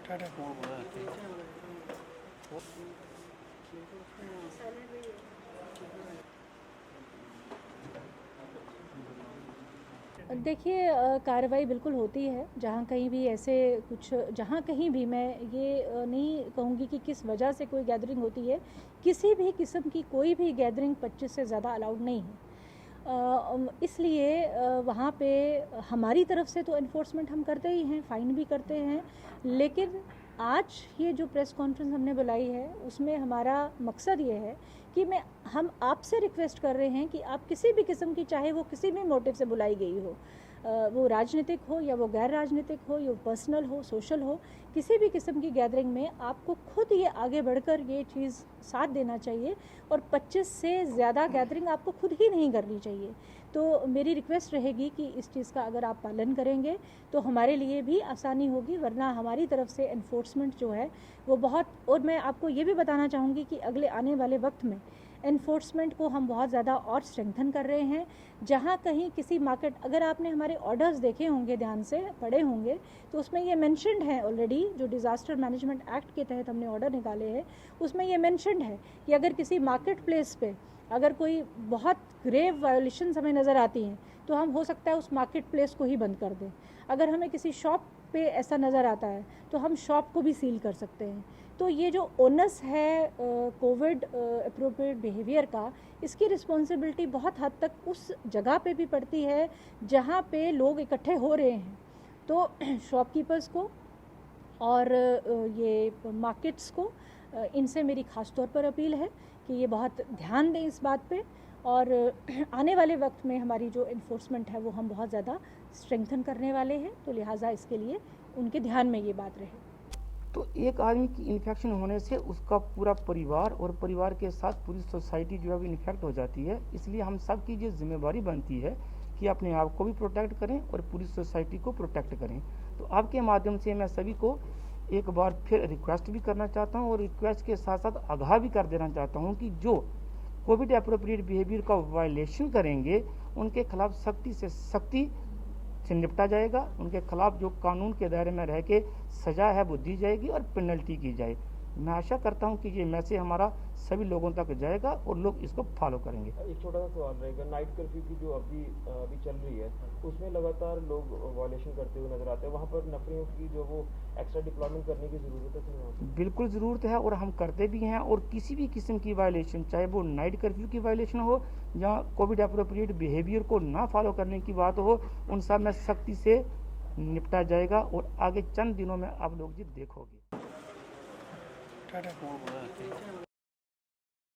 टाटा कौन बोला देखिए कार्रवाई बिल्कुल होती है जहाँ कहीं भी ऐसे कुछ जहाँ कहीं भी मैं ये नहीं कहूँगी कि किस वजह से कोई गैदरिंग होती है। किसी भी किस्म की कोई भी गैदरिंग 25 से ज़्यादा अलाउड नहीं है। इसलिए वहाँ पे हमारी तरफ से तो इन्फोर्समेंट हम करते ही हैं, फ़ाइन भी करते हैं। लेकिन आज ये जो प्रेस कॉन्फ्रेंस हमने बुलाई है उसमें हमारा मकसद ये है कि हम आपसे रिक्वेस्ट कर रहे हैं कि आप किसी भी किस्म की, चाहे वो किसी भी मोटिव से बुलाई गई हो, वो राजनीतिक हो या वो गैर राजनीतिक हो या पर्सनल हो, सोशल हो, किसी भी किस्म की गैदरिंग में आपको खुद ये आगे बढ़कर ये चीज़ साथ देना चाहिए और 25 से ज़्यादा गैदरिंग आपको खुद ही नहीं करनी चाहिए। तो मेरी रिक्वेस्ट रहेगी कि इस चीज़ का अगर आप पालन करेंगे तो हमारे लिए भी आसानी होगी, वरना हमारी तरफ से एनफोर्समेंट जो है वो बहुत, और मैं आपको ये भी बताना चाहूँगी कि अगले आने वाले वक्त में एनफोर्समेंट को हम बहुत ज़्यादा और स्ट्रेंथन कर रहे हैं। जहाँ कहीं किसी मार्केट, अगर आपने हमारे ऑर्डर्स देखे होंगे, ध्यान से पढ़े होंगे, तो उसमें ये मेंशन्ड है ऑलरेडी, जो डिज़ास्टर मैनेजमेंट एक्ट के तहत हमने ऑर्डर निकाले हैं उसमें ये मेंशन्ड है कि अगर किसी मार्केट प्लेस पे अगर कोई बहुत ग्रेव वायोलेशंस हमें नज़र आती हैं तो हम हो सकता है उस मार्केट प्लेस को ही बंद कर दें। अगर हमें किसी शॉप पे ऐसा नज़र आता है तो हम शॉप को भी सील कर सकते हैं। तो ये जो ओनस है कोविड अप्रोप्रिएट बिहेवियर का, इसकी रिस्पॉन्सिबिलिटी बहुत हद तक उस जगह पे भी पड़ती है जहाँ पे लोग इकट्ठे हो रहे हैं। तो शॉपकीपर्स को और ये मार्केट्स को, इनसे मेरी ख़ास तौर पर अपील है कि ये बहुत ध्यान दें इस बात पे, और आने वाले वक्त में हमारी जो इन्फोर्समेंट है वो हम बहुत ज़्यादा स्ट्रेंथन करने वाले हैं। तो लिहाजा इसके लिए उनके ध्यान में ये बात रहे। तो एक आदमी की इन्फेक्शन होने से उसका पूरा परिवार और परिवार के साथ पूरी सोसाइटी जो है वो इन्फेक्ट हो जाती है। इसलिए हम सब की ये जिम्मेदारी बनती है कि अपने आप को भी प्रोटेक्ट करें और पूरी सोसाइटी को प्रोटेक्ट करें। तो आपके माध्यम से मैं सभी को एक बार फिर रिक्वेस्ट भी करना चाहता हूँ और रिक्वेस्ट के साथ साथ आगाह भी कर देना चाहता हूँ कि जो कोविड एप्रोप्रिएट बिहेवियर का वायलेशन करेंगे उनके खिलाफ सख्ती से सख्ती से निपटा जाएगा। उनके खिलाफ जो कानून के दायरे में रह के सजा है वो दी जाएगी और पेनल्टी की जाए। मैं आशा करता हूं कि ये मैसेज हमारा सभी लोगों तक जाएगा और लोग इसको फॉलो करेंगे। एक छोटा सा सवाल रहेगा, नाइट कर्फ्यू की जो अभी चल रही है उसमें लगातार लोग वायलेशन करते हुए नजर आते हैं, वहाँ पर नफरियों की जो वो एक्स्ट्रा डिप्लॉयमेंट करने की जरूरत है? बिल्कुल ज़रूरत है और हम करते भी हैं। और किसी भी किस्म की वायलेशन, चाहे वो नाइट कर्फ्यू की वायलेशन हो या कोविड एप्रोप्रिएट बिहेवियर को ना फॉलो करने की बात हो, उन सब में सख्ती से निपटा जाएगा और आगे चंद दिनों में आप लोग जी देखोगे। टाटा कौन बोला